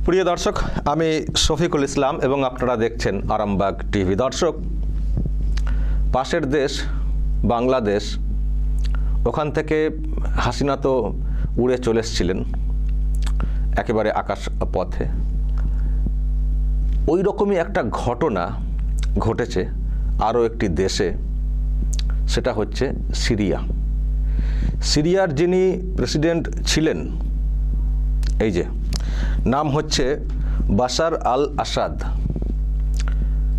প্রিয় দর্শক, আমি শফিকুল ইসলাম এবং আপনারা দেখছেন আরামবাগ টিভি। দর্শক, পাশের দেশ বাংলাদেশ, ওখান থেকে হাসিনা তো উড়ে চলে এসেছিলেন একেবারে আকাশ পথে। ওই রকমই একটা ঘটনা ঘটেছে আরও একটি দেশে, সেটা হচ্ছে সিরিয়া। সিরিয়ার যিনি প্রেসিডেন্ট ছিলেন, এই যে নাম হচ্ছে বাশার আল আসাদ।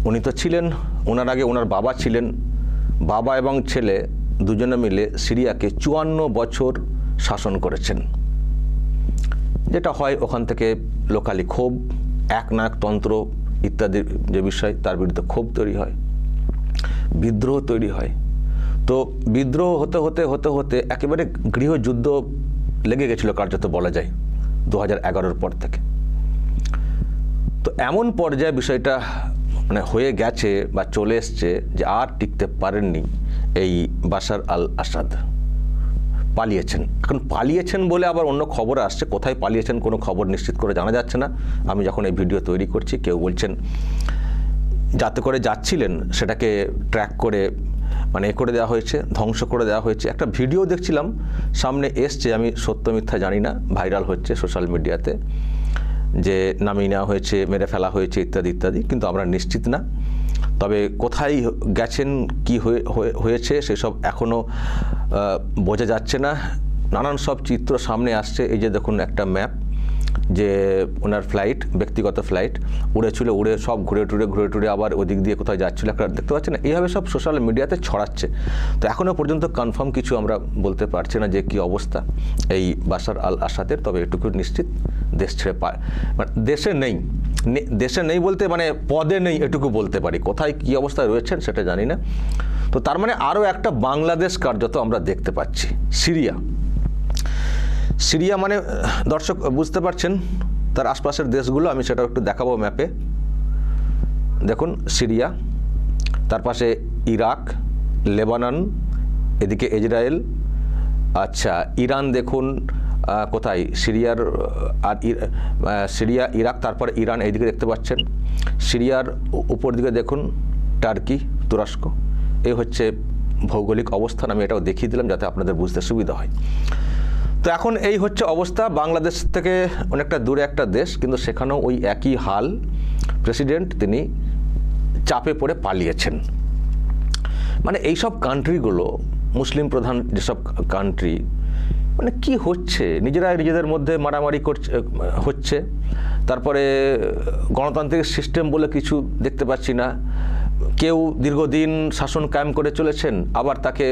উনি তো ছিলেন, ওনার আগে ওনার বাবা ছিলেন। বাবা এবং ছেলে দুজনে মিলে সিরিয়াকে 54 বছর শাসন করেছেন। যেটা হয় ওখান থেকে লোকালি ক্ষোভ, একনায়কতন্ত্র ইত্যাদি যে বিষয়, তার বিরুদ্ধে ক্ষোভ তৈরি হয়, বিদ্রোহ তৈরি হয়। তো বিদ্রোহ হতে হতে হতে হতে একেবারে গৃহযুদ্ধ লেগে গেছিল কার্যত বলা যায় 2011-র পর থেকে। তো এমন পর্যায়ে বিষয়টা মানে হয়ে গেছে বা চলে এসছে যে আর টিকতে পারেননি এই বাশার আল আসাদ, পালিয়েছেন। এখন পালিয়েছেন বলে আবার অন্য খবর আসছে, কোথায় পালিয়েছেন কোনো খবর নিশ্চিত করে জানা যাচ্ছে না। আমি যখন এই ভিডিও তৈরি করছি, কেউ বলছেন যাতে করে যাচ্ছিলেন সেটাকে ট্র্যাক করে মানে করে দেওয়া হয়েছে, ধ্বংস করে দেওয়া হয়েছে। একটা ভিডিও দেখছিলাম, সামনে এসছে, আমি সত্য মিথ্যা জানি না, ভাইরাল হচ্ছে সোশ্যাল মিডিয়াতে, যে নামিয়ে নেওয়া হয়েছে, মেরে ফেলা হয়েছে ইত্যাদি ইত্যাদি, কিন্তু আমরা নিশ্চিত না। তবে কোথায় গেছেন, কি হয়েছে সেসব এখনও বোঝা যাচ্ছে না। নানান সব চিত্র সামনে আসছে। এই যে দেখুন একটা ম্যাপ, যে ওনার ফ্লাইট, ব্যক্তিগত ফ্লাইট উড়েছিল, উড়ে সব ঘুরে টুরে আবার ওদিক দিয়ে কোথায় যাচ্ছিল একটা দেখতে পাচ্ছেন না। এইভাবে সব সোশ্যাল মিডিয়াতে ছড়াচ্ছে। তো এখনও পর্যন্ত কনফার্ম কিছু আমরা বলতে পারছি না যে কি অবস্থা এই বাশার আল আসাদের। তবে এটুকু নিশ্চিত, দেশ ছেড়ে মানে দেশে নেই বলতে মানে পদে নেই, এটুকু বলতে পারি। কোথায় কি অবস্থায় রয়েছেন সেটা জানি না। তো তার মানে আরও একটা বাংলাদেশ কার্যত আমরা দেখতে পাচ্ছি। সিরিয়া মানে দর্শক বুঝতে পারছেন, তার আশপাশের দেশগুলো আমি সেটাও একটু দেখাবো ম্যাপে। দেখুন সিরিয়া, তার পাশে ইরাক, লেবানন, এদিকে ইসরায়েল, আচ্ছা ইরান দেখুন কোথায়, সিরিয়ার আর সিরিয়া, ইরাক, তারপরে ইরান এইদিকে দেখতে পাচ্ছেন। সিরিয়ার উপর দিকে দেখুন টার্কি, তুরস্ক। এই হচ্ছে ভৌগোলিক অবস্থান। আমি এটাও দেখিয়ে দিলাম যাতে আপনাদের বুঝতে সুবিধা হয়। তো এখন এই হচ্ছে অবস্থা। বাংলাদেশ থেকে অনেকটা দূরে একটা দেশ, কিন্তু সেখানেও ওই একই হাল। প্রেসিডেন্ট তিনি চাপে পড়ে পালিয়েছেন। মানে এইসব কান্ট্রিগুলো, মুসলিম প্রধান যেসব কান্ট্রি, মানে কি হচ্ছে, নিজেদের মধ্যে মারামারি হচ্ছে। তারপরে গণতান্ত্রিক সিস্টেম বলে কিছু দেখতে পাচ্ছি না। কেউ দীর্ঘদিন শাসন কায়েম করে চলেছেন, আবার তাকে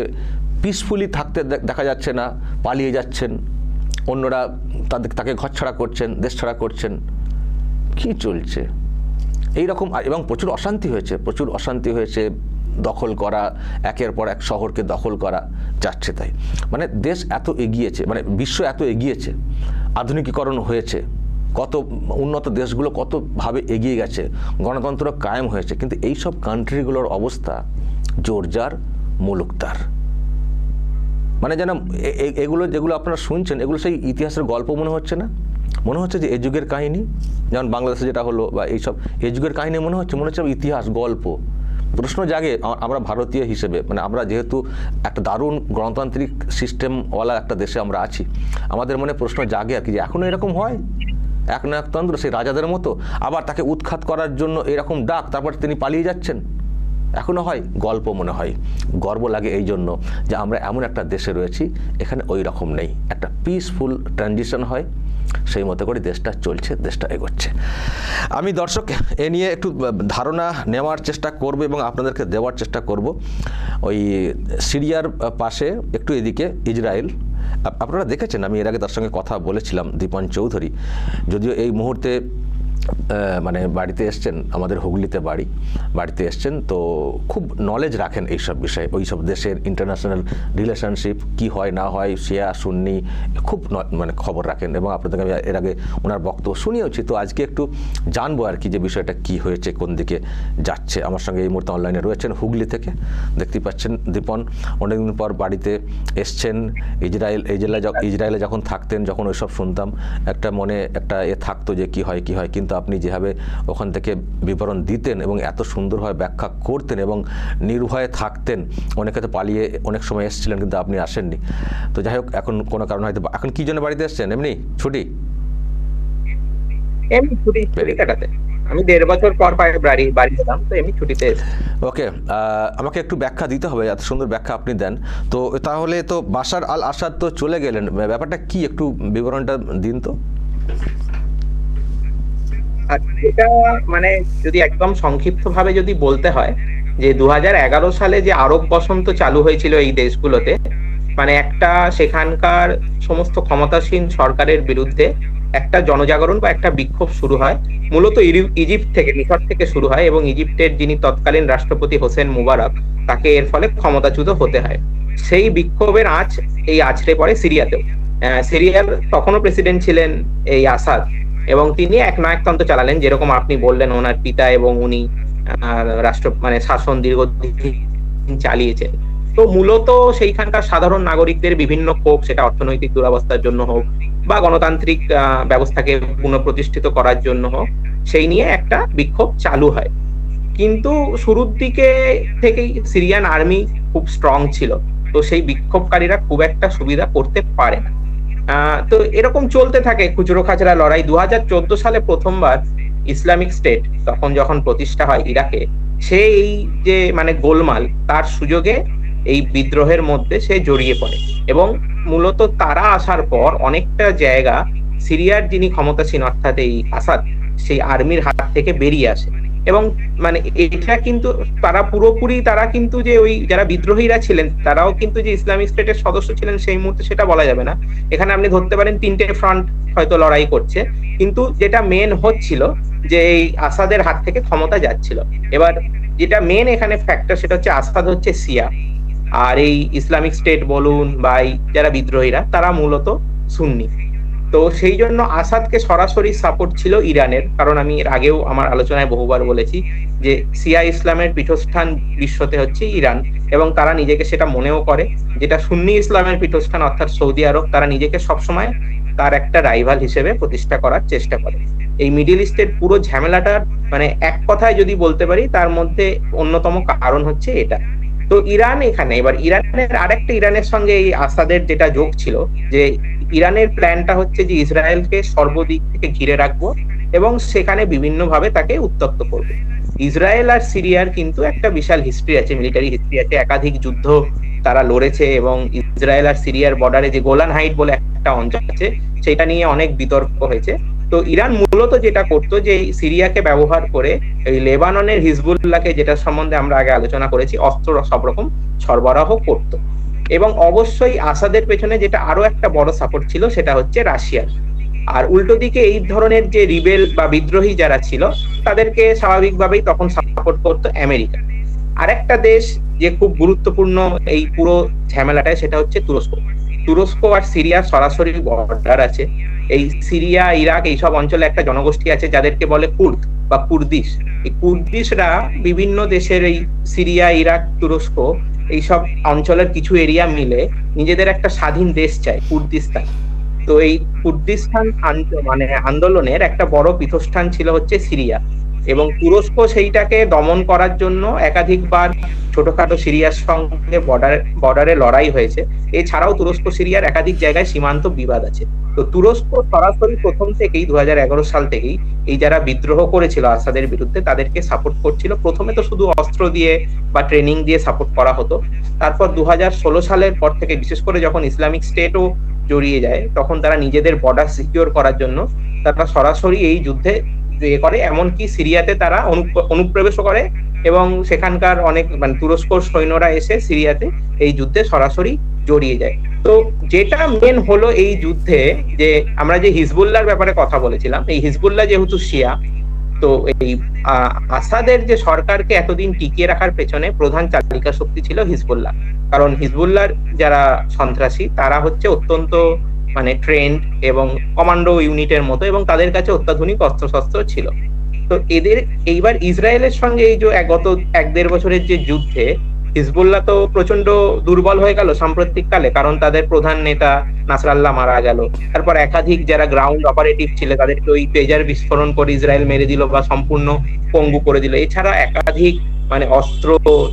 পিসফুলি থাকতে দেখা যাচ্ছে না, পালিয়ে যাচ্ছেন। অন্যরা তাকে ঘর ছাড়া করছেন, দেশ ছাড়া করছেন। কি চলছে এই রকম? এবং প্রচুর অশান্তি হয়েছে, দখল করা, একের পর এক শহরকে দখল করা যাচ্ছে। তাই মানে দেশ এত এগিয়েছে, মানে বিশ্ব এত এগিয়েছে, আধুনিকীকরণ হয়েছে, কত উন্নত দেশগুলো কতভাবে এগিয়ে গেছে, গণতন্ত্র কায়েম হয়েছে, কিন্তু এই সব কান্ট্রিগুলোর অবস্থা জোরজার মুলুকতার। মানে যেন এগুলো যেগুলো আপনারা শুনছেন, এগুলো সেই ইতিহাসের গল্প মনে হচ্ছে না? মনে হচ্ছে যে এ যুগের কাহিনী, যেমন বাংলাদেশে যেটা হলো, বা এইসব এ যুগের কাহিনী মনে হচ্ছে ইতিহাস গল্প। প্রশ্ন জাগে আমরা ভারতীয় হিসেবে, মানে আমরা যেহেতু একটা দারুণ গণতান্ত্রিক সিস্টেমওয়ালা একটা দেশে আমরা আছি, আমাদের মনে প্রশ্ন জাগে আর কি, যে এখনও এরকম হয় একনায়কতন্ত্র সেই রাজাদের মতো, আবার তাকে উৎখাত করার জন্য এরকম ডাক, তারপর তিনি পালিয়ে যাচ্ছেন, এখনও হয়? গল্প মনে হয়। গর্ব লাগে এই জন্য যে আমরা এমন একটা দেশে রয়েছি, এখানে ওই রকম নেই। একটা পিসফুল ট্রানজিশন হয়, সেই মতো করে দেশটা চলছে, দেশটা এগোচ্ছে। আমি দর্শক এ নিয়ে একটু ধারণা নেওয়ার চেষ্টা করব এবং আপনাদেরকে দেওয়ার চেষ্টা করব। ওই সিরিয়ার পাশে একটু এদিকে ইসরায়েল, আপনারা দেখেছেন, আমি এর আগে তার সঙ্গে কথা বলেছিলাম, দীপন চৌধুরী, যদিও এই মুহূর্তে মানে বাড়িতে এসছেন, আমাদের হুগলিতে বাড়িতে এসছেন, তো খুব নলেজ রাখেন এইসব বিষয়ে, ওই সব দেশের ইন্টারন্যাশনাল রিলেশনশিপ কি হয় না হয়, শিয়া সুন্নি খুব মানে খবর রাখেন, এবং আপনাদেরকে আমি এর আগে ওনার বক্তব্য শুনিয়েছি। তো আজকে একটু জানবো আর কি যে বিষয়টা কি হয়েছে, কোন দিকে যাচ্ছে। আমার সঙ্গে এই মুহূর্তে অনলাইনে রয়েছেন হুগলি থেকে, দেখতেই পাচ্ছেন দীপন, অনেকদিন পর বাড়িতে এসছেন। ইসরায়েলে যখন থাকতেন, যখন ওইসব শুনতাম, একটা মনে একটা থাকতো যে কি হয়, কিন্তু আপনি যেভাবে ওখান থেকে বিবরণ দিতেন এবং এত সুন্দরভাবে ব্যাখ্যা করতেন এবং নির্ভয়ে থাকতেন, অনেকে তো পালিয়ে অনেক সময় এসেছিলেন কিন্তু আপনি আসেননি। তো যাই হোক, এখন কোনো কারণ হয়তো, এখন কি জন্য বাড়িতে এসছেন? এমনি ছুটি কাটাতে। আমি 1.5 বছর পর বাড়ি এলাম, তো এমনি ছুটিতে এসেছি। ওকে, আমাকে একটু ব্যাখ্যা দিতে হবে, এত সুন্দর ব্যাখ্যা আপনি দেন। তো তাহলে তো বাশার আল আসাদ তো চলে গেলেন, ব্যাপারটা কি একটু বিবরণটা দিন তো। এটা মানে যদি একদম সংক্ষিপ্ত ভাবে যদি বলতে হয়, যে 2011 সালে যে আরব বসন্ত চালু হয়েছিল এই দেশগুলোতে, মানে একটা সেখানকার সমস্ত ক্ষমতাসীন সরকারের বিরুদ্ধে একটা জনজাগরণ বা একটা বিক্ষোভ শুরু হয়। মূলত ইজিপ্ট থেকে, মিশর থেকে শুরু হয়, এবং ইজিপ্টের যিনি তৎকালীন রাষ্ট্রপতি হোসেন মুবারক, তাকে এর ফলে ক্ষমতাচ্যুত হতে হয়। সেই বিক্ষোভের আঁচ এই আছড়ে পড়ে সিরিয়াতেও। সিরিয়ার তখনও প্রেসিডেন্ট ছিলেন এই আসাদ, এবং তিনি একনায়কতন্ত্র চালালেন, যেরকম আপনি বললেন ওনার পিতা এবং উনি রাষ্ট্র মানে শাসন দীর্ঘদিন চালিয়েছেন। তো মূলত সেইখানকার সাধারণ নাগরিকদের বিভিন্ন ক্ষোভ, সেটা অর্থনৈতিক দুরবস্থার জন্য হোক বা গণতান্ত্রিক ব্যবস্থাকে পুনঃপ্রতিষ্ঠিত করার জন্য হোক, সেই নিয়ে একটা বিক্ষোভ চালু হয়। কিন্তু শুরুর দিকে থেকেই সিরিয়ান আর্মি খুব স্ট্রং ছিল, তো সেই বিক্ষোভকারীরা খুব একটা সুবিধা করতে পারে না। তো এরকম চলতে থাকে খুচরো খাচরা লড়াই। 2014 সালে প্রথমবার ইসলামিক স্টেট যখন প্রতিষ্ঠা হয় ইরাকে, সে এই যে মানে গোলমাল, তার সুযোগে এই বিদ্রোহের মধ্যে সে জড়িয়ে পড়ে, এবং মূলত তারা আসার পর অনেকটা জায়গা সিরিয়ার যিনি ক্ষমতাসীন অর্থাৎ এই আসাদ, সেই আর্মির হাত থেকে বেরিয়ে আসে। এবং মানে এটা কিন্তু তারা কিন্তু যে ওই যারা বিদ্রোহীরা ছিলেন, তারাও কিন্তু যে ইসলামিক স্টেটের সদস্য ছিলেন সেই মুহূর্তে সেটা বলা যাবে না। এখানে আপনি ধরতে পারেন 3টে ফ্রন্ট হয়তো লড়াই করছে, কিন্তু যেটা মেন হচ্ছিল যে এই আসাদের হাত থেকে ক্ষমতা যাচ্ছিল। এবার যেটা মেন এখানে ফ্যাক্টর, সেটা হচ্ছে আসাদ হচ্ছে শিয়া, আর এই ইসলামিক স্টেট বলুন বা এই যারা বিদ্রোহীরা, তারা মূলত সুন্নি। তো সেই জন্য আসাদকে সরাসরি সাপোর্ট ছিল ইরানের, কারণ আমি এর আগেও আমার আলোচনায় বহুবার বলেছি যে শিয়া ইসলামের পীঠস্থান বিশ্বতে হচ্ছে ইরান, এবং তারা নিজেকে সেটা মনেও করে। যেটা সুন্নি ইসলামের পীঠস্থান অর্থাৎ সৌদি আরব, তারা নিজেকে সবসময় তার একটা রাইভাল হিসেবে প্রতিষ্ঠা করার চেষ্টা করে। এই মিডিল ইস্টের পুরো ঝামেলাটার মানে এক কথায় যদি বলতে পারি, তার মধ্যে অন্যতম কারণ হচ্ছে এটা। তো ইরান এখানে, এবার ইরানের সঙ্গে এই আসাদের যেটা যোগ ছিল, যে ইরানের প্ল্যানটা হচ্ছে যে ইসরায়েলকে সর্বদিক থেকে ঘিরে রাখবো এবং সেখানে বিভিন্ন ভাবে তাকে উত্তপ্ত করবে। ইসরায়েল আর সিরিয়ার কিন্তু একটা বিশাল হিস্ট্রি আছে, মিলিটারি হিস্ট্রি আছে, একাধিক যুদ্ধ তারা লড়েছে, এবং ইসরায়েল আর সিরিয়ার বর্ডারে যে গোলান হাইট বলে একটা অঞ্চল আছে, সেটা নিয়ে অনেক বিতর্ক হয়েছে। তো ইরান মূলত যেটা করতো, যে সিরিয়াকে ব্যবহার করে এই লেবাননের হিজবুল্লাহকে, যেটা সম্বন্ধে আমরা আগে আলোচনা করেছি, অস্ত্র সব রকম সরবরাহ করতো। এবং অবশ্যই আসাদের পেছনে যেটা আরো একটা বড় সাপোর্ট ছিল, সেটা হচ্ছে রাশিয়ার। আর উল্টো দিকে এই ধরনের যে রিবেল বা বিদ্রোহী যারা ছিল, তাদেরকে স্বাভাবিকভাবেই তখন সাপোর্ট করতো আমেরিকা। আরেকটা দেশ যে খুব গুরুত্বপূর্ণ এই পুরো ঝামেলাটায়, সেটা হচ্ছে তুরস্ক আর সিরিয়ার সরাসরি বর্ডার আছে। এই সিরিয়া, ইরাক, এইসব অঞ্চলে একটা জনগোষ্ঠী আছে যাদেরকে বলে কুর্দ বা কুর্দিশ। এই কুর্দিশরা বিভিন্ন দেশের, এই সিরিয়া, ইরাক, তুরস্ক, এইসব অঞ্চলের কিছু এরিয়া মিলে নিজেদের একটা স্বাধীন দেশ চায়, কুর্দিস্তান। তো এই কুর্দিস্তান মানে আন্দোলনের একটা বড় পীঠস্থান ছিল হচ্ছে সিরিয়া, এবং তুরস্ক সেইটাকে দমন করার জন্য একাধিকবার ছোটখাটো সিরিয়ার সঙ্গে বর্ডারে লড়াই হয়েছে। এছাড়াও তুরস্ক সিরিয়ার একাধিক জায়গায় সীমান্ত বিবাদ আছে। তো তুরস্ক সরাসরি প্রথম থেকেই 2011 সাল থেকেই এই যারা বিদ্রোহ করেছিল আসাদের বিরুদ্ধে, তাদেরকে সাপোর্ট করছিল। প্রথমে তো শুধু অস্ত্র দিয়ে বা ট্রেনিং দিয়ে সাপোর্ট করা হতো, তারপর 2016 সালের পর থেকে, বিশেষ করে যখন ইসলামিক স্টেটও জড়িয়ে যায়, তখন তারা নিজেদের বর্ডার সিকিউর করার জন্য তারা সরাসরি এই যুদ্ধে করে, এমনকি সিরিয়াতে তারা অনুপ্রবেশও করে, এবং সেখানকার অনেক মানে তুরস্কর সৈন্যরা এসে সিরিয়াতে এই যুদ্ধে সরাসরি জড়িয়ে যায়। তো যেটা মেন হলো এই যুদ্ধে, যে আমরা যে হিজবুল্লাহর ব্যাপারে কথা বলেছিলাম, এই হিজবুল্লাহ যেহেতু শিয়া, তো এই আসাদের যে সরকারকে এতদিন টিকিয়ে রাখার পেছনে প্রধান চালিকা শক্তি ছিল হিজবুল্লাহ। কারণ হিজবুল্লাহর যারা সন্ত্রাসী তারা হচ্ছে অত্যন্ত মানে ট্রেন্ড এবং কমান্ডো ইউনিটের মতো, এবং তাদের কাছে অত্যাধুনিক অস্ত্রশস্ত্র ছিল। তো এদের এইবার ইসরায়েলের সঙ্গে এই যে গত 1-1.5 বছরের যে যুদ্ধে হিজবুল্লাহ তো প্রচন্ড দুর্বল হয়ে গেল সাম্প্রতিক কালে, কারণ তাদের প্রধান নেতা নাসরাল্লাহ মারা গেল। তারপর একাধিক যারা গ্রাউন্ড অপারেটিভ ছিল তাদেরকে ওই পেজার বিস্ফোরণ করে ইসরায়েল মেরে দিল বা সম্পূর্ণ পঙ্গু করে দিল। এছাড়া একাধিক মানে অস্ত্র,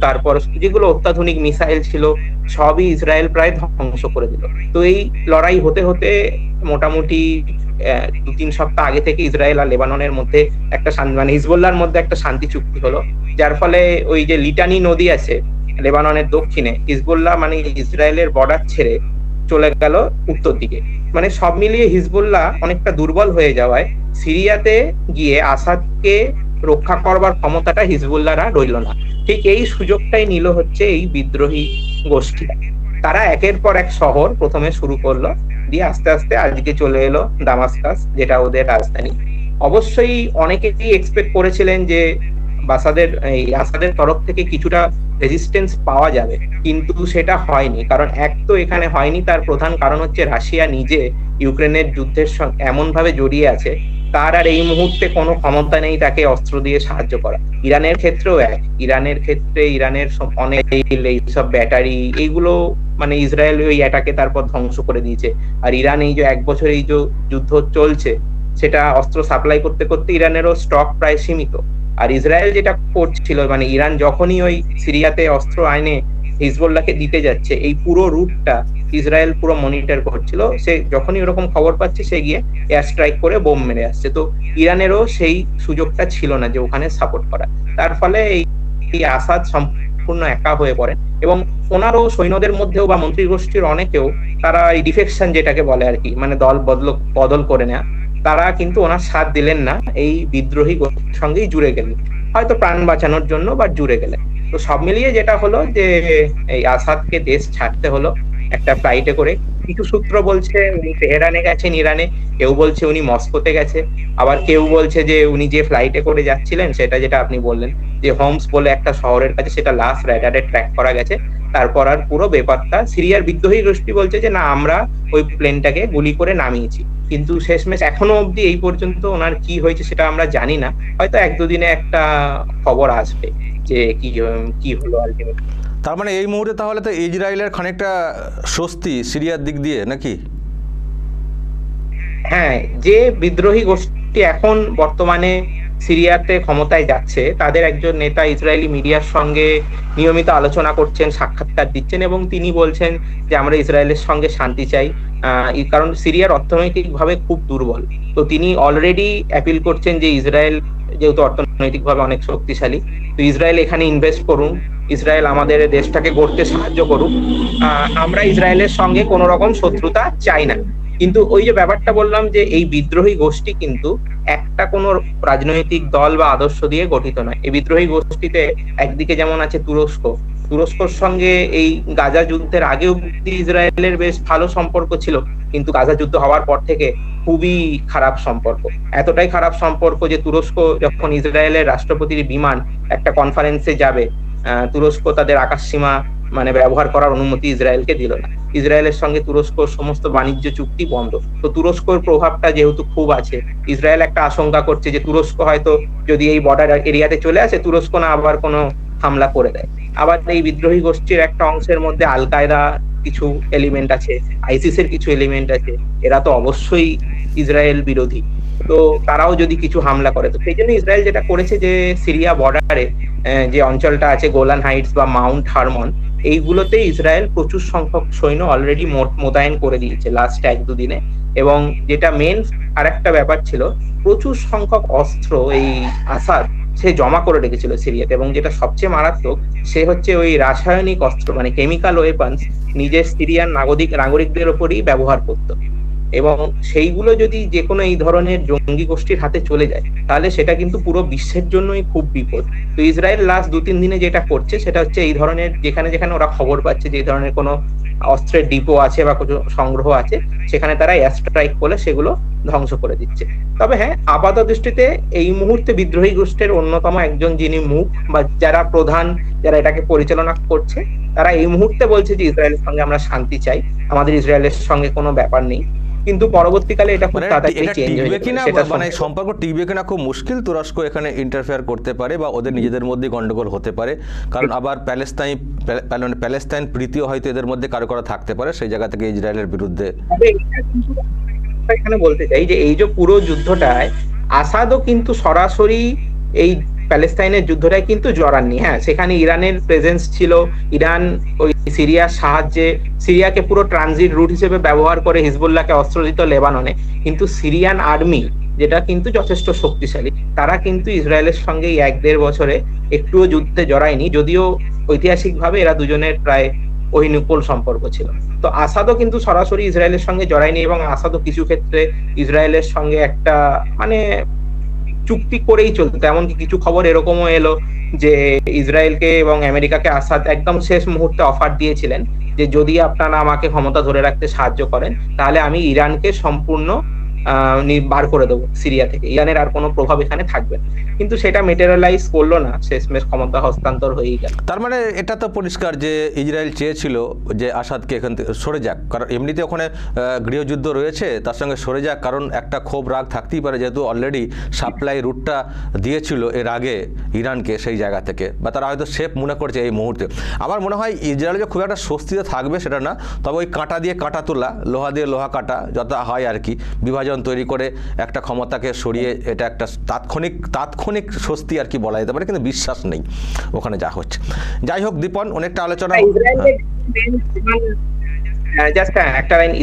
তারপর যেগুলো অত্যাধুনিক মিসাইল ছিল সবই ইসরায়েল প্রায় ধ্বংস করে দিল। তো এই লড়াই হতে হতে মোটামুটি 2-3 সপ্তাহ আগে থেকে ইসরায়েল আর লেবাননের মধ্যে একটা মানে হিজবুল্লাহর মধ্যে একটা শান্তি চুক্তি হলো, যার ফলে ওই যে লিটানি নদী আছে লেবাননের দক্ষিণে, হিজবুল্লাহ মানে ইসরায়েলের বর্ডার ছেড়ে চলে গেল উত্তর দিকে। মানে সব মিলিয়ে হিজবুল্লাহ অনেকটা দুর্বল হয়ে যাওয়ায় সিরিয়াতে গিয়ে আসাদকে রক্ষা করবার ক্ষমতাটা হিজবুল্লাহরা রইল না। ঠিক এই সুযোগটাই নিল হচ্ছে এই বিদ্রোহী গোষ্ঠীরা। তারা একের পর এক শহর প্রথমে শুরু করলো, দিয়ে আস্তে আস্তে আজকে চলে এলো দামাস্কাস, যেটা ওদের রাজধানী। অবশ্যই অনেকেই এক্সপেক্ট করেছিলেন যে আসাদের তরফ থেকে কিছুটা রেজিস্ট্যান্স পাওয়া যাবে, কিন্তু সেটা হয়নি। কারণ এক তো এখানে হয়নি, তার প্রধান কারণ হচ্ছে রাশিয়া নিজে ইউক্রেনের যুদ্ধের সঙ্গে এমন ভাবে জড়িয়ে আছে, তার আর এই মুহূর্তে কোনো ক্ষমতা নেই তাকে অস্ত্র দিয়ে সাহায্য করা। ইরানের ক্ষেত্রেও ইরানের অনেক এইসব ব্যাটারি এইগুলো মানে ইসরায়েল ওই অ্যাটাকে তারপর ধ্বংস করে দিয়েছে। আর ইরান এই যে 1 বছর এই যে যুদ্ধ চলছে সেটা অস্ত্র সাপ্লাই করতে করতে ইরানেরও স্টক প্রায় সীমিত। আর ইসরায়েল যেটা করছিল মানে ইরান যখনই ওই সিরিয়াতে অস্ত্র আইনে হিজবুল্লাহকে দিতে যাচ্ছে, এই পুরো রুটটা ইসরায়েল পুরো মনিটর করছিল। সে যখনই ওরকম খবর পাচ্ছে সে গিয়ে এয়ার স্ট্রাইক করে বোম মেরে আসছে। তো ইরানেরও সেই সুযোগটা ছিল না যে ওখানে সাপোর্ট করা। তার ফলে এই আসাদ সম্পূর্ণ একা হয়ে পড়েন, এবং ওনারও সৈন্যদের মধ্যেও বা মন্ত্রী গোষ্ঠীর অনেকেও তারা এই ডিফেকশন যেটাকে বলে আর কি, মানে দল বদল করে নেয়া, তারা কিন্তু ওনার সাথ দিলেন না, এই বিদ্রোহী গোষ্ঠীর সঙ্গেই জুড়ে গেলেন, হয়তো প্রাণ বাঁচানোর জন্য বা জুড়ে গেলেন। তো সব মিলিয়ে যেটা হলো যে এই আসাদকে দেশ ছাড়তে হলো একটা ফ্লাইটে করে। কিছু সূত্র বলছে উনি তেহরানে গেছেন ইরানে, কেউ বলছে উনি মস্কোতে গেছে, আবার কেউ বলছে যে উনি যে ফ্লাইটে করে যাচ্ছিলেন সেটা যেটা আপনি বললেন যে হোমস বলে একটা শহরের কাছে, সেটা লাস্ট রাডারে ট্র্যাক করা গেছে। তারপর আর পুরো ব্যাপারটা সিরিয়ার বিদ্রোহী গোষ্ঠী বলছে যে না, আমরা ওই প্লেনটাকে গুলি করে নামিয়েছি, কিন্তু শেষমেশ এখনো অব্দি এই পর্যন্ত ওনার কি হয়েছে সেটা আমরা জানি না। হয়তো 1-2 দিনে একটা খবর আসবে যে কি হলো আলটিমেটলি। তার মানে এই মুহূর্তে তাহলে তো ইসরায়েলের খানিকটা স্বস্তি সিরিয়ার দিক দিয়ে নাকি? হ্যাঁ, যে বিদ্রোহী গোষ্ঠী এখন বর্তমানে সিরিয়াতে ক্ষমতায় যাচ্ছে তাদের একজন নেতা ইসরায়েলি মিডিয়ার সঙ্গে নিয়মিত আলোচনা করছেন, সাক্ষাৎকার দিচ্ছেন, এবং তিনি বলছেন যে আমরা ইসরায়েলের সঙ্গে শান্তি চাই, কারণ সিরিয়ার অর্থনৈতিকভাবে খুব দুর্বল। তো তিনি অলরেডি অ্যাপিল করছেন যে ইসরায়েল যেহেতু অর্থনৈতিকভাবে অনেক শক্তিশালী, তো ইসরায়েল এখানে ইনভেস্ট করুন, ইসরায়েল আমাদের দেশটাকে গড়তে সাহায্য করুক, আমরা ইসরায়েলের সঙ্গে কোনো রকম শত্রুতা চাই না। কিন্তু ওই যে ব্যাপারটা বললাম যে এই বিদ্রোহী গোষ্ঠী কিন্তু একটা কোনো রাজনৈতিক দল বা আদর্শ দিয়ে গঠিত নয়। এই বিদ্রোহী গোষ্ঠীতে একদিকে যেমন আছে তুরস্কর সঙ্গে এই গাজা যুদ্ধের আগেও ইসরায়েলের বেশ ভালো সম্পর্ক ছিল, কিন্তু গাজা যুদ্ধ হওয়ার পর থেকে খুবই খারাপ সম্পর্ক, এতটাই খারাপ সম্পর্ক যে তুরস্ক যখন ইসরায়েলের রাষ্ট্রপতির বিমান একটা কনফারেন্সে যাবে, তুরস্ক তাদের আকাশসীমা মানে ব্যবহার করার অনুমতি ইসরায়েলকে দিল না। ইসরায়েলের সঙ্গে তুরস্কর সমস্ত বাণিজ্য চুক্তি বন্ধ। তো তুরস্কর প্রভাবটা যেহেতু খুব আছে, ইসরায়েল একটা আশঙ্কা করছে যে তুরস্ক হয়তো যদি এই বর্ডার এরিয়াতে চলে আসে, তুরস্ক না আবার কোনো হামলা করে দেয়। আবার এই বিদ্রোহী গোষ্ঠীর একটা অংশের মধ্যে আল কায়দা কিছু এলিমেন্ট আছে, আইসিসের কিছু এলিমেন্ট আছে, এরা তো অবশ্যই ইসরায়েল বিরোধী। তো তারাও যদি কিছু হামলা করে, তো সেই জন্য ইসরায়েল যেটা করেছে যে সিরিয়া বর্ডারে যে অঞ্চলটা আছে গোলান হাইটস বা মাউন্ট হারমন, এইগুলোতে ইসরায়েল প্রচুর সংখ্যক সৈন্য অলরেডি মোতায়েন করে দিয়েছে লাস্ট 1-2 দিনে। এবং যেটা মেন আর একটা ব্যাপার ছিল, প্রচুর সংখ্যক অস্ত্র এই আসাদ সে জমা করে রেখেছিল সিরিয়াতে, এবং যেটা সবচেয়ে মারাত্মক সে হচ্ছে ওই রাসায়নিক অস্ত্র মানে কেমিক্যাল ওয়েপন্স নিজের সিরিয়ান নাগরিকদের ওপরই ব্যবহার করতো। এবং সেইগুলো যদি যে কোনো এই ধরনের জঙ্গি গোষ্ঠীর হাতে চলে যায় তাহলে সেটা কিন্তু পুরো বিশ্বের জন্যই খুব বিপদ। তো ইসরায়েল লাস্ট 2-3 দিনে যেটা করছে সেটা হচ্ছে এই ধরনের যেখানে যেখানে ওরা খবর পাচ্ছে যে এই ধরনের কোনো অস্ত্রের ডিপো আছে বা কিছু সংগ্রহ আছে, সেখানে তারা এয়ার স্ট্রাইক করে সেগুলো ধ্বংস করে দিচ্ছে। তবে হ্যাঁ, আপাত দৃষ্টিতে এই মুহূর্তে বিদ্রোহী গোষ্ঠীর অন্যতম একজন যিনি মুখ বা যারা প্রধান, যারা এটাকে পরিচালনা করছে, তারা এই মুহূর্তে বলছে যে ইসরায়েলের সঙ্গে আমরা শান্তি চাই, আমাদের ইসরায়েলের সঙ্গে কোনো ব্যাপার নেই। কিন্তু পরবর্তীকালে এটা খুব তাড়াতাড়ি চেঞ্জ হয়ে যাবে। সেটা মানে সম্পর্ক টিকবে কিনা খুব মুশকিল। তুরস্ক এখানে ইন্টারফেয়ার করতে পারে বা ওদের নিজেদের মধ্যে গন্ডগোল হতে পারে, কারণ আবার প্যালেস্তাইন প্রীতিও হয়তো এদের মধ্যে কারো কারো থাকতে পারে, সেই জায়গা থেকে ইসরায়েলের বিরুদ্ধে। এখানে বলতে চাই যে এই যে পুরো যুদ্ধটায় আসাদও কিন্তু সরাসরি এই প্যালেস্তাইনের যুদ্ধটায় কিন্তু জড়াননি। হ্যাঁ, সেখানে ইরানের প্রেজেন্স ছিল, ইরান ওই সিরিয়ার সাহায্যে সিরিয়াকে পুরো ট্রানজিট রুট হিসেবে ব্যবহার করে হিজবুল্লাহকে অস্ত্র দিত লেবাননে, কিন্তু সিরিয়ান আর্মি যেটা কিন্তু যথেষ্ট শক্তিশালী, তারা কিন্তু ইসরায়েলের সঙ্গে এই 1-1.5 বছরে একটুও যুদ্ধে জড়ায়নি, যদিও ঐতিহাসিকভাবে এরা দুজনের প্রায় অহিনুকুল সম্পর্ক ছিল। তো আসাদও কিন্তু সরাসরি ইসরায়েলের সঙ্গে জড়ায়নি এবং আসাদও কিছু ক্ষেত্রে ইসরায়েলের সঙ্গে একটা মানে চুক্তি করেই চলতো। এমনকি কিছু খবর এরকমও এলো যে ইসরায়েলকে এবং আমেরিকাকে আসাদ একদম শেষ মুহূর্তে অফার দিয়েছিলেন যে যদি আপনারা আমাকে ক্ষমতা ধরে রাখতে সাহায্য করেন তাহলে আমি ইরানকে সম্পূর্ণ বার করে দেবো সিরিয়া থেকে, ইরানের আর কোনো প্রভাব এখানে থাকবে না। কিন্তু সেটা মেটেরিয়ালাইজ করলো না, শেষমেশ ক্ষমতা হস্তান্তর হয়েই গেল। তার মানে এটা তো পরিষ্কার যে ইসরায়েল চেয়েছিল যে আসাদকে এখান থেকে সরে যাক, কারণ এমনিতে ওখানে গৃহযুদ্ধ রয়েছে, তার সঙ্গে সরে যাক, কারণ একটা ক্ষোভ রাগ থাকতেই পারে, যেহেতু অলরেডি সাপ্লাই রুটটা দিয়েছিল এর আগে ইরানকে সেই জায়গা থেকে, বা তারা হয়তো সেফ মনে করছে এই মুহূর্তে। আমার মনে হয় ইসরায়েল যে খুব একটা স্বস্তিতে থাকবে সেটা না, তবে ওই কাঁটা দিয়ে কাঁটা তোলা, লোহা দিয়ে লোহা কাটা যত হয় আর কি, বিভাজন তৈরি করে একটা ক্ষমতাকে সরিয়ে, এটা একটা তাৎক্ষণিক স্বস্তি আর কি বলা যেতে পারে, কিন্তু বিশ্বাস নেই ওখানে যা হচ্ছে। যাই হোক দীপন, অনেকটা আলোচনা।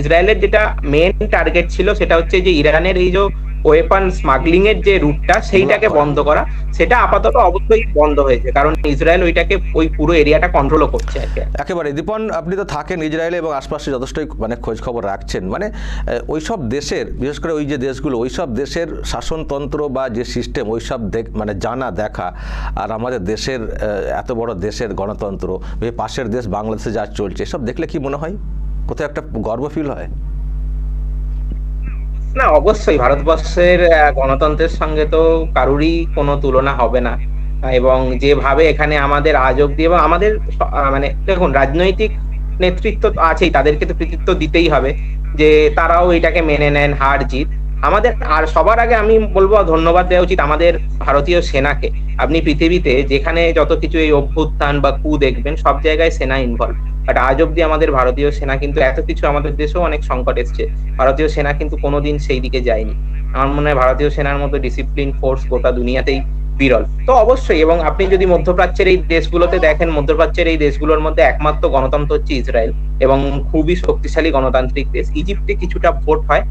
ইসরায়েলের যেটা মেন টার্গেট ছিল সেটা হচ্ছে যে ইরানের এই যে ওয়েপন স্মাগলিং এর যে রুটটা সেইটাকে বন্ধ করা, সেটা আপাতত অবশ্যই বন্ধ হয়েছে, কারণ ইসরায়েল ওইটাকে ওই পুরো এরিয়াটা কন্ট্রোলও করছে একেবারে। দীপন, আপনি তো থাকেন ইসরায়েলে এবং আশপাশে যথেষ্টই মানে খোঁজ খবর রাখছেন, মানে ওইসব দেশের, বিশেষ করে ওই যে দেশগুলো, ওইসব দেশের শাসনতন্ত্র বা যে সিস্টেম, ওইসব মানে জানা দেখা, আর আমাদের দেশের এত বড় দেশের গণতন্ত্র, এই পাশের দেশ বাংলাদেশে যা চলছে, এসব দেখলে কি মনে হয়, কোথাও একটা গর্ব ফিল হয়? না, অবশ্যই ভারতবর্ষের গণতন্ত্রের সঙ্গে তো কারুরই কোনো তুলনা হবে না। এবং যেভাবে এখানে আমাদের আজ অব্দি, এবং আমাদের মানে দেখুন রাজনৈতিক নেতৃত্ব আছেই, তাদেরকে তো কৃতিত্ব দিতেই হবে যে তারাও এটাকে মেনে নেন হার জিত। আমাদের আর সবার আগে আমি বলবো ধন্যবাদ দেওয়া উচিত আমাদের ভারতীয় সেনাকে। আপনি পৃথিবীতে যেখানে যত কিছু এই অভ্যুত্থান বা কু দেখবেন, সব জায়গায় সেনা ইনভলভ, বাট আজ অব্দি আমাদের ভারতীয় সেনা কিন্তু এত কিছু, আমাদের দেশেও অনেক সংকট এসছে, ভারতীয় সেনা কিন্তু কোনোদিন সেই দিকে যায়নি। আমার মনে হয় ভারতীয় সেনার মতো ডিসিপ্লিন ফোর্স গোটা দুনিয়াতেই বিরল। তো অবশ্যই, এবং আপনি যদি মধ্যপ্রাচ্যের এই দেশগুলোতে দেখেন, মধ্যপ্রাচ্যের এই দেশগুলোর মধ্যে একমাত্র গণতন্ত্র হচ্ছে ইসরায়েল, এবং খুবই শক্তিশালী গণতান্ত্রিক দেশ। ইজিপ্টে কিছুটা ভোট হয়,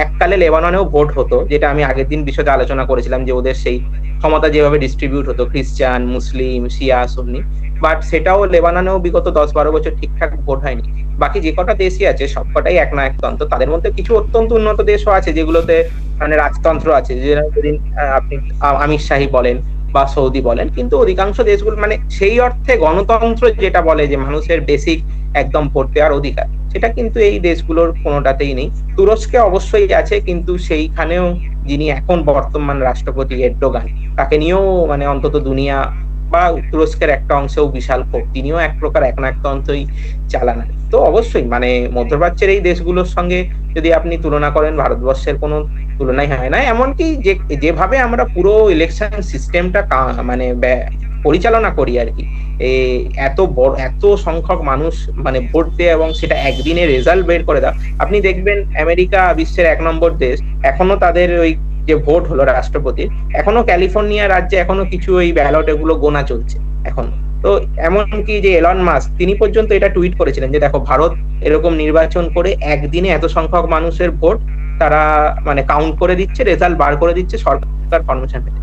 এককালে লেবাননেও ভোট হতো, যেটা আমি আগের দিন বিষয়ে আলোচনা করেছিলাম যে ওদের সেই ক্ষমতা যেভাবে ডিস্ট্রিবিউট হতো, খ্রিস্টান, মুসলিম, শিয়া, সুন্নি, বাট সেটাও লেবাননেও বিগত 10-12 বছর ঠিকঠাক ভোট হয়নি। বাকি যে কটা দেশই আছে সবকটাই একনায়কতন্ত্র। তাদের মধ্যে কিছু অত্যন্ত উন্নত দেশও আছে যেগুলোতে মানে রাজতন্ত্র আছে, যেদিন আপনি আমির শাহী বলেন বা সৌদি বলেন, কিন্তু অধিকাংশ দেশগুলো মানে সেই অর্থে গণতন্ত্র যেটা বলে যে মানুষের বেসিক একদম ভোট দেওয়ার অধিকার, সেটা কিন্তু এই দেশগুলোর কোনোটাতেই নেই। তুরস্কে অবশ্যই আছে, কিন্তু সেইখানেও যিনি এখন বর্তমান রাষ্ট্রপতি এরদোগান, তাকে নিয়েও মানে অন্তত দুনিয়া বা তুরস্কের একটা অংশেও বিশাল ক্ষোভ, তিনিও এক প্রকার একনায়কতন্ত্রই চালান। তো অবশ্যই মানে মধ্যপ্রাচ্যের এই দেশগুলোর সঙ্গে যদি আপনি তুলনা করেন, ভারতবর্ষের কোনো তুলনাই হয় না। এমনকি যেভাবে আমরা পুরো ইলেকশন সিস্টেমটা মানে পরিচালনা করি আর কি, এত সংখ্যক মানুষ মানে ভোট দেয় এবং সেটা একদিনে রেজাল্ট বের করে দেয়। আপনি দেখবেন আমেরিকা বিশ্বের 1 নম্বর দেশ, এখনো তাদের ওই যে ভোট হলো রাষ্ট্রপতির, এখনো ক্যালিফোর্নিয়া রাজ্যে এখনো কিছু ওই ব্যালট এগুলো গোনা চলছে এখন। তো এমনকি যে এলন মাস্ক, তিনি পর্যন্ত এটা টুইট করেছিলেন যে দেখো ভারত এরকম নির্বাচন করে একদিনে এত সংখ্যক মানুষের ভোট তারা মানে কাউন্ট করে দিচ্ছে, রেজাল্ট বার করে দিচ্ছে সরকার পারমিশন পেতে।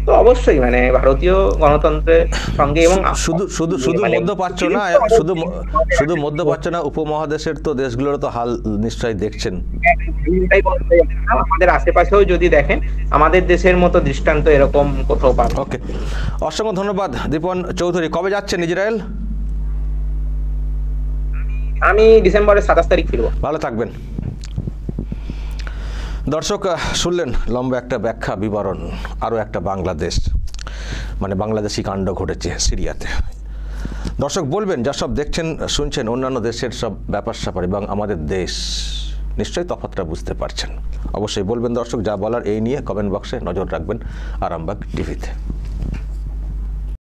তো অবশ্যই মানে ভারতীয় গণতন্ত্রের সঙ্গে এবং শুধু শুধু শুধু মানে মধ্যপ্রাচ্য না, শুধু শুধু মধ্যপ্রাচ্য না, উপমহাদেশের তো দেশগুলোর তো হাল নিশ্চয়ই দেখছেন। এটাই বলতে যাচ্ছিলাম, আমাদের আশেপাশেও যদি দেখেন আমাদের দেশের মতো দৃষ্টান্ত এরকম কোথাও পাবেন। ওকে, অসংখ্য ধন্যবাদ দীপন চৌধুরী। কবে যাচ্ছেন ইসরায়েল? আমি ডিসেম্বরের 27 তারিখ ফিরবো। ভালো থাকবেন। দর্শক শুনলেন লম্বা একটা ব্যাখ্যা, বিবরণ, আরও একটা বাংলাদেশ, মানে বাংলাদেশি কাণ্ড ঘটেছে সিরিয়াতে। দর্শক বলবেন, যা সব দেখছেন শুনছেন অন্যান্য দেশের সব ব্যাপার স্যাপার এবং আমাদের দেশ, নিশ্চয়ই তফাৎটা বুঝতে পারছেন। অবশ্যই বলবেন দর্শক, যা বলার এই নিয়ে কমেন্ট বক্সে নজর রাখবেন আরামবাগ টিভিতে।